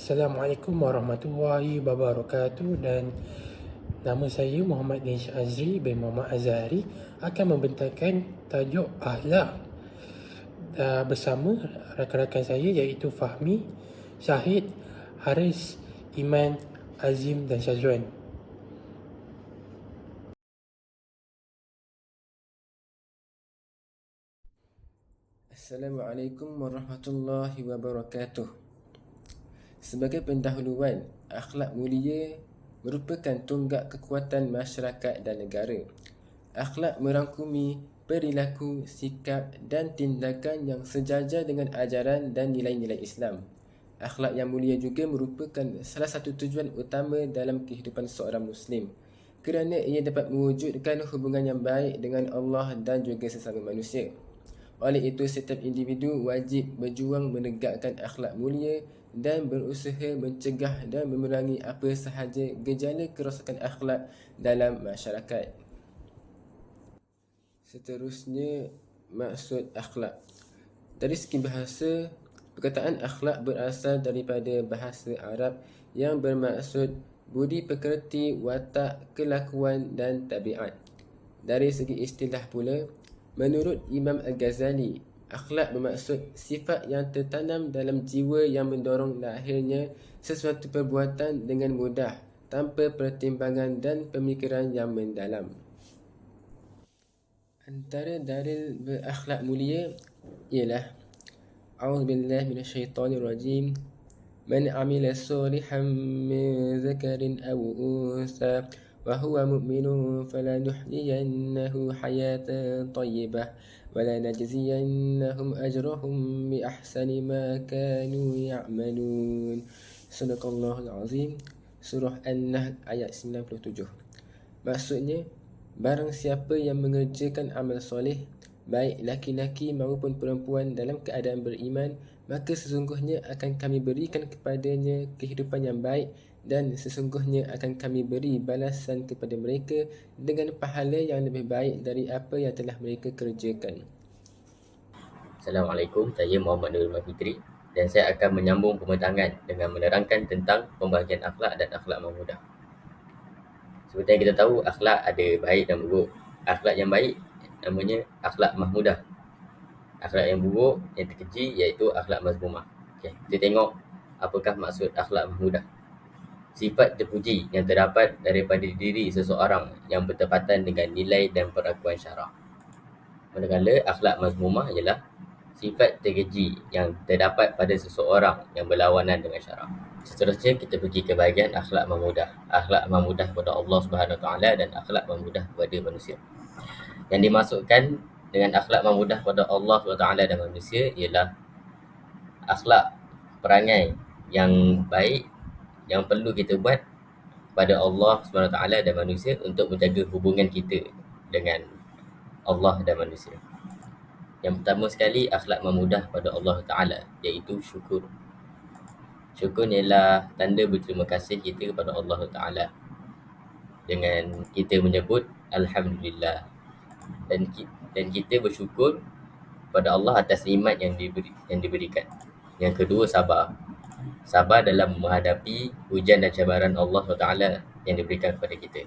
Assalamualaikum warahmatullahi wabarakatuh, dan nama saya Muhammad Nish Azri bin Muhammad Azhari akan membentangkan tajuk akhlak bersama rakan-rakan saya iaitu Fahmi, Syahid, Haris, Iman, Azim dan Syazwan. Assalamualaikum warahmatullahi wabarakatuh. Sebagai pendahuluan, akhlak mulia merupakan tonggak kekuatan masyarakat dan negara. Akhlak merangkumi perilaku, sikap dan tindakan yang sejajar dengan ajaran dan nilai-nilai Islam. Akhlak yang mulia juga merupakan salah satu tujuan utama dalam kehidupan seorang Muslim, kerana ia dapat mewujudkan hubungan yang baik dengan Allah dan juga sesama manusia. Oleh itu, setiap individu wajib berjuang menegakkan akhlak mulia dan berusaha mencegah dan memerangi apa sahaja gejala kerosakan akhlak dalam masyarakat. Seterusnya, maksud akhlak. Dari segi bahasa, perkataan akhlak berasal daripada bahasa Arab yang bermaksud budi pekerti, watak, kelakuan dan tabiat. Dari segi istilah pula, menurut Imam Al-Ghazali, akhlak bermaksud sifat yang tertanam dalam jiwa yang mendorong lahirnya sesuatu perbuatan dengan mudah, tanpa pertimbangan dan pemikiran yang mendalam. Antara dalil berakhlak mulia ialah A'udzubillahi minasyaitonirrajim. Man 'amila shalihan min dzakarin aw unsa wa huwa mu'minun falanuhyiyannahu hayatan thayyibah wa lanajziyannahum ajrahum bi ahsani ma kanu ya'malun. Sadaqallahul azim. Surah An-Nahl ayat 97. Maksudnya, barang siapa yang mengerjakan amal soleh, baik laki-laki maupun perempuan dalam keadaan beriman, maka sesungguhnya akan kami berikan kepadanya kehidupan yang baik, dan sesungguhnya akan kami beri balasan kepada mereka dengan pahala yang lebih baik dari apa yang telah mereka kerjakan. Assalamualaikum, saya Muhammad Nurul Mahfitri dan saya akan menyambung pembentangan dengan menerangkan tentang pembahagian akhlak dan akhlak mahmudah. Seperti yang kita tahu, akhlak ada baik dan buruk. Akhlak yang baik namanya akhlak mahmudah. Akhlak yang buruk, yang terkeji, iaitu akhlak mazmumah. Okay, kita tengok apakah maksud akhlak mahmudah. Sifat terpuji yang terdapat daripada diri seseorang yang bertepatan dengan nilai dan perakuan syarak. Manakala akhlak mazmumah ialah sifat terkeji yang terdapat pada seseorang yang berlawanan dengan syarak. Seterusnya kita pergi ke bahagian akhlak mahmudah. Akhlak mahmudah kepada Allah Subhanahu Wa Taala dan akhlak mahmudah kepada manusia. Yang dimasukkan dengan akhlak mahmudah kepada Allah Subhanahu Wa Taala dan manusia ialah akhlak perangai yang baik yang perlu kita buat pada Allah Subhanahu Wa Taala dan manusia untuk menjaga hubungan kita dengan Allah dan manusia. Yang pertama sekali, akhlak mahmudah pada Allah Ta'ala, iaitu syukur. Syukur ialah tanda berterima kasih kita kepada Allah Ta'ala dengan kita menyebut Alhamdulillah, dan kita bersyukur pada Allah atas nikmat yang diberikan. Yang kedua, sabar. Sabar dalam menghadapi ujian dan cabaran Allah Ta'ala yang diberikan kepada kita.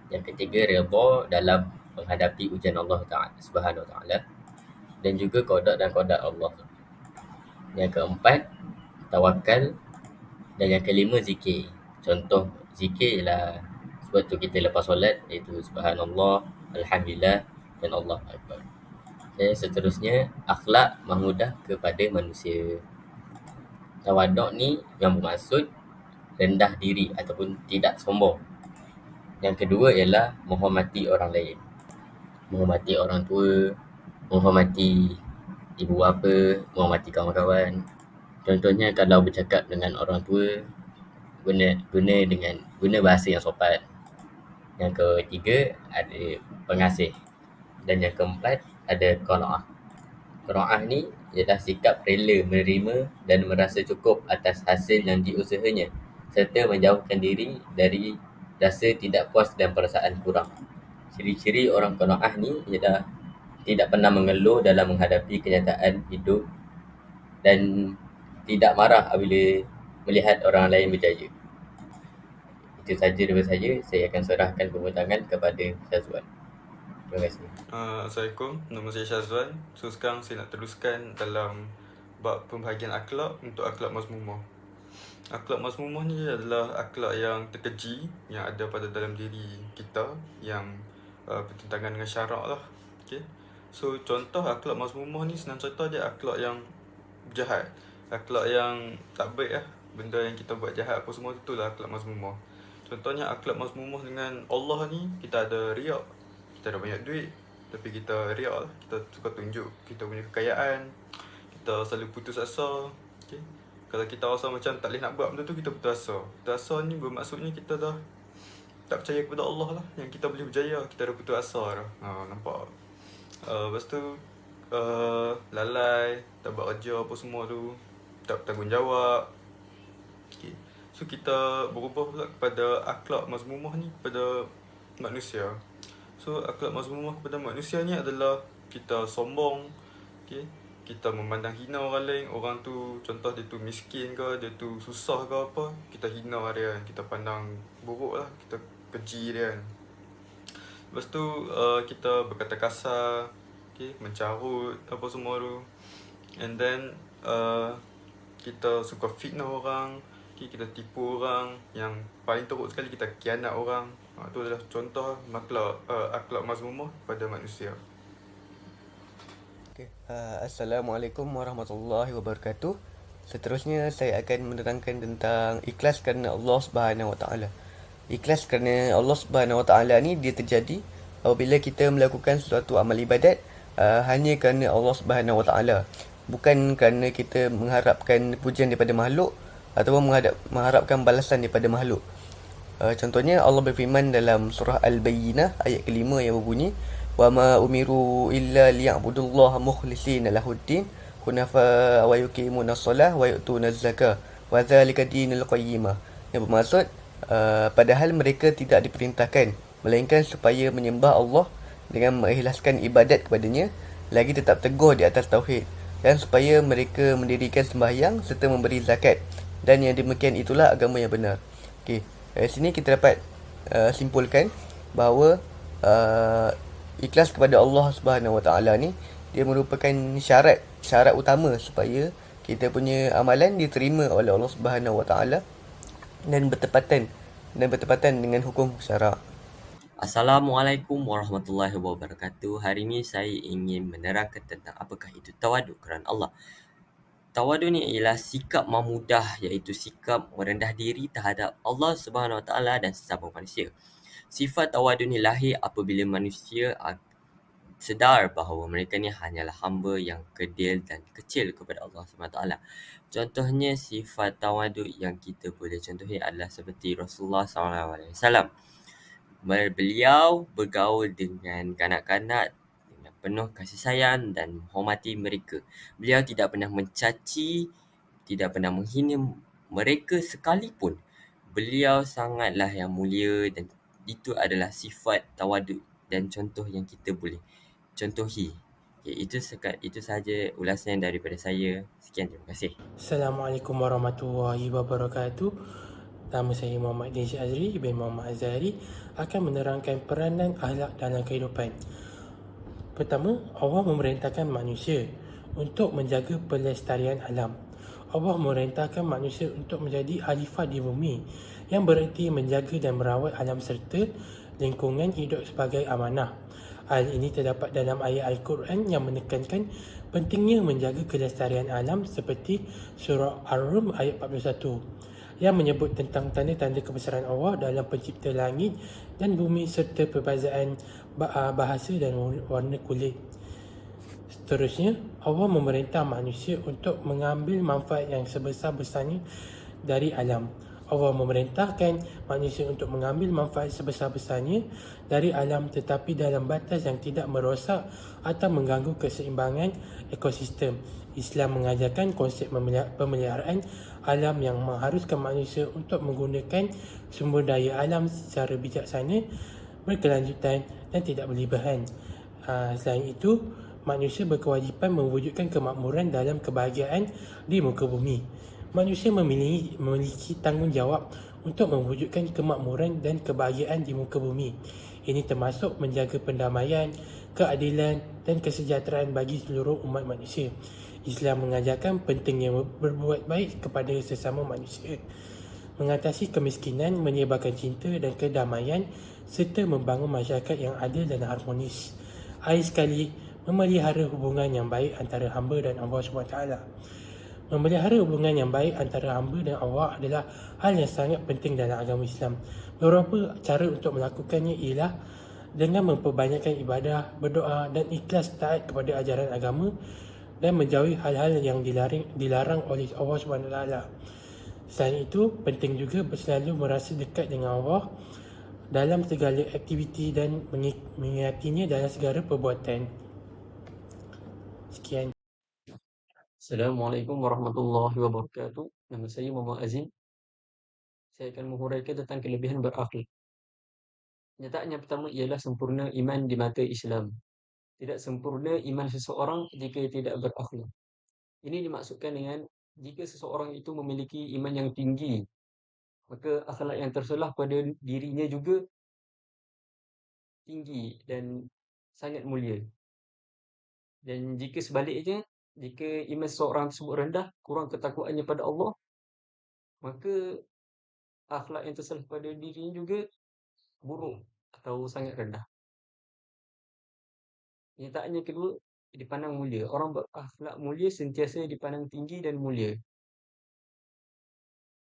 Yang ketiga, redha dalam menghadapi ujian Allah Ta'ala Subhanahu Wa Ta'ala, dan juga qada dan qadar Allah. Yang keempat, tawakal. Dan yang kelima, zikir. Contoh zikir ialah waktu kita lepas solat, iaitu subhanallah, alhamdulillah dan Allah Akbar. Dan seterusnya, akhlak mahmudah kepada manusia. Tawaduk ni yang bermaksud rendah diri ataupun tidak sombong. Yang kedua ialah menghormati orang lain. Menghormati orang tua, menghormati ibu bapa, menghormati kawan-kawan. Contohnya kalau bercakap dengan orang tua, guna bahasa yang sopan. Yang ketiga ada pengasih. Dan yang keempat ada qanaah. Qanaah ni ialah sikap rela menerima dan merasa cukup atas hasil yang diusahanya, serta menjauhkan diri dari rasa tidak puas dan perasaan kurang. Ciri-ciri orang qanaah ni ialah tidak pernah mengeluh dalam menghadapi kenyataan hidup, dan tidak marah apabila melihat orang lain berjaya. Itu saja daripada saya akan serahkan pembentangan kepada Syazwan. Terima kasih. Assalamualaikum, nama saya Syazwan. So sekarang saya nak teruskan dalam bab pembahagian akhlak untuk akhlak mazmumah. Akhlak mazmumah ni adalah akhlak yang terkeji yang ada pada dalam diri kita yang bertentangan dengan syarak lah. Okay. So contoh akhlak mazmumah ni senang cerita dia akhlak yang jahat, akhlak yang tak baik lah. Benda yang kita buat jahat apa semua tu lah akhlak mazmumah. Contohnya akhlak mazmumah dengan Allah ni, kita ada riak. Kita ada banyak duit tapi kita riak lah. Kita suka tunjuk kita punya kekayaan. Kita selalu putus asa. Okay. Kalau kita rasa macam tak boleh nak buat benda tu, kita putus asa. Putus asa ni bermaksudnya kita dah tak percaya kepada Allah lah. Yang kita boleh berjaya, kita dah putus asa dah. Nampak. Lepas tu lalai, tak buat kerja apa semua tu, tak bertanggungjawab. Okay. So kita berubah pula kepada akhlak mazmumah ni kepada manusia. So akhlak mazmumah kepada manusia ni adalah kita sombong. Okay. Kita memandang hina orang lain. Orang tu contoh dia tu miskin ke, dia tu susah ke apa, kita hina dia kan. Kita pandang buruk lah, kita keji dia kan. Lepas tu kita berkata kasar, okay, mencarut apa semua tu. And then kita suka fitnah orang, okay, kita tipu orang. Yang paling teruk sekali kita khianat orang. Itu adalah contoh akhlak mazmumah pada manusia. Okay. Assalamualaikum warahmatullahi wabarakatuh. Seterusnya saya akan menerangkan tentang ikhlas kerana Allah Subhanahu Wa Taala. Ikhlas kerana Allah Subhanahu Wa Taala ni dia terjadi apabila kita melakukan suatu amal ibadat hanya kerana Allah Subhanahu Wa Taala, bukan kerana kita mengharapkan pujian daripada makhluk ataupun mengharapkan balasan daripada makhluk. Contohnya Allah berfirman dalam surah Al-Bayyinah ayat kelima yang berbunyi wa ma umiru illa liya'budullaha mukhlishina lahuddin hunafa wa yuqimuna shalah wa yu'tuna zakah wa dzalika dinul qayyimah. Yang bermaksud padahal mereka tidak diperintahkan melainkan supaya menyembah Allah dengan mengikhlaskan ibadat kepadanya, lagi tetap teguh di atas tauhid, dan supaya mereka mendirikan sembahyang serta memberi zakat, dan yang demikian itulah agama yang benar. Okey, dari sini kita dapat simpulkan bahawa ikhlas kepada Allah Subhanahu Wa Taala ni dia merupakan syarat utama supaya kita punya amalan diterima oleh Allah Subhanahu Wa Taala dan bertepatan dengan hukum syarak. Assalamualaikum warahmatullahi wabarakatuh. Hari ini saya ingin menerangkan tentang apakah itu tawaduk kerana Allah. Tawaduk ni ialah sikap memudah, iaitu sikap merendah diri terhadap Allah Subhanahu Wa Taala dan sesama manusia. Sifat tawaduk ni lahir apabila manusia sedar bahawa mereka ni hanyalah hamba yang kerdil dan kecil kepada Allah SWT. Contohnya sifat tawaduk yang kita boleh contohi adalah seperti Rasulullah SAW. Beliau bergaul dengan kanak-kanak dengan penuh kasih sayang dan menghormati mereka. Beliau tidak pernah mencaci, tidak pernah menghina mereka sekalipun. Beliau sangatlah yang mulia dan itu adalah sifat tawaduk dan contoh yang kita boleh contohi. Okay, itu sahaja ulasan daripada saya. Sekian, terima kasih. Assalamualaikum warahmatullahi wabarakatuh. Nama saya Muhammad Din Azri bin Muhammad Azari akan menerangkan peranan akhlak dalam kehidupan. Pertama, Allah memerintahkan manusia untuk menjaga pelestarian alam. Allah memerintahkan manusia untuk menjadi khalifah di bumi, yang bererti menjaga dan merawat alam serta lingkungan hidup sebagai amanah. Hal ini terdapat dalam ayat Al-Quran yang menekankan pentingnya menjaga kelestarian alam seperti surah Ar-Rum ayat 41 yang menyebut tentang tanda-tanda kebesaran Allah dalam pencipta langit dan bumi serta perbezaan bahasa dan warna kulit. Seterusnya, Allah memerintah manusia untuk mengambil manfaat yang sebesar-besarnya dari alam. Allah memerintahkan manusia untuk mengambil manfaat sebesar-besarnya dari alam tetapi dalam batas yang tidak merosak atau mengganggu keseimbangan ekosistem. Islam mengajarkan konsep pemeliharaan alam yang mengharuskan manusia untuk menggunakan sumber daya alam secara bijaksana, berkelanjutan dan tidak berlebihan. Selain itu, manusia berkewajipan mewujudkan kemakmuran dalam kebahagiaan di muka bumi. Manusia memiliki tanggungjawab untuk mewujudkan kemakmuran dan kebahagiaan di muka bumi. Ini termasuk menjaga pendamaian, keadilan dan kesejahteraan bagi seluruh umat manusia. Islam mengajarkan pentingnya berbuat baik kepada sesama manusia, mengatasi kemiskinan, menyebarkan cinta dan kedamaian serta membangun masyarakat yang adil dan harmonis. Akhir sekali, memelihara hubungan yang baik antara hamba dan Allah SWT. Memelihara hubungan yang baik antara hamba dan Allah adalah hal yang sangat penting dalam agama Islam. Beberapa cara untuk melakukannya ialah dengan memperbanyakkan ibadah, berdoa dan ikhlas taat kepada ajaran agama dan menjauhi hal-hal yang dilarang oleh Allah SWT. Selain itu, penting juga selalu merasa dekat dengan Allah dalam segala aktiviti dan mengingatinya dalam segala perbuatan. Sekian. Assalamualaikum warahmatullahi wabarakatuh. Nama saya Muhammad Azim. Saya akan menguraikan tentang kelebihan berakhlak. Kenyataan yang pertama ialah sempurna iman di mata Islam. Tidak sempurna iman seseorang jika tidak berakhlak. Ini dimaksudkan dengan jika seseorang itu memiliki iman yang tinggi, maka akhlak yang terselah pada dirinya juga tinggi dan sangat mulia. Dan jika sebaliknya, jika iman seseorang tersebut rendah, kurang ketakwaannya pada Allah, maka akhlak yang terselah pada dirinya juga buruk atau sangat rendah. Kenyataan yang kedua, dipandang mulia. Orang berakhlak mulia sentiasa dipandang tinggi dan mulia.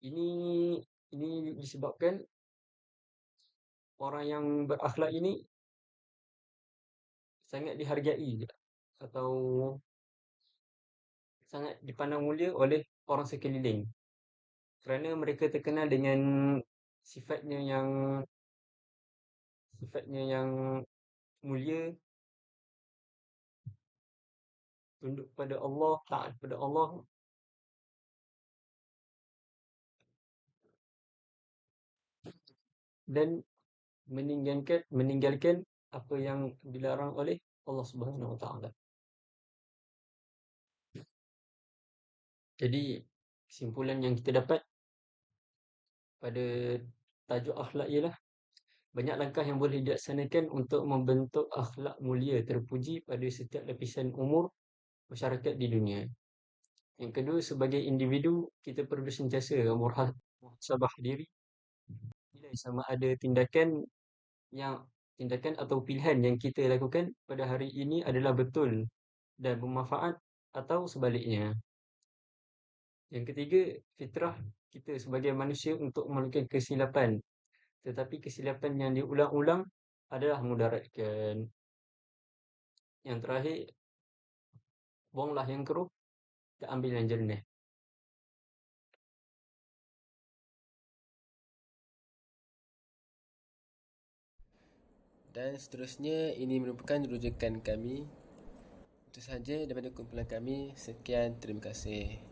Ini disebabkan orang yang berakhlak ini sangat dihargai atau sangat dipandang mulia oleh orang sekeliling. Kerana mereka terkenal dengan sifatnya yang mulia, tunduk pada Allah, taat pada Allah, dan meninggalkan apa yang dilarang oleh Allah Subhanahu Wa Taala. Jadi kesimpulan yang kita dapat pada tajuk akhlak ialah banyak langkah yang boleh dilaksanakan untuk membentuk akhlak mulia terpuji pada setiap lapisan umur masyarakat di dunia. Yang kedua, sebagai individu, kita perlu sentiasa muhasabah diri. Sama ada tindakan atau pilihan yang kita lakukan pada hari ini adalah betul dan bermanfaat atau sebaliknya. Yang ketiga, fitrah kita sebagai manusia untuk melakukan kesilapan. Tetapi kesilapan yang diulang-ulang adalah mudaratkan. Yang terakhir, buanglah yang keruh dan ambil yang jernih. Dan seterusnya, ini merupakan rujukan kami. Itu sahaja daripada kumpulan kami. Sekian, terima kasih.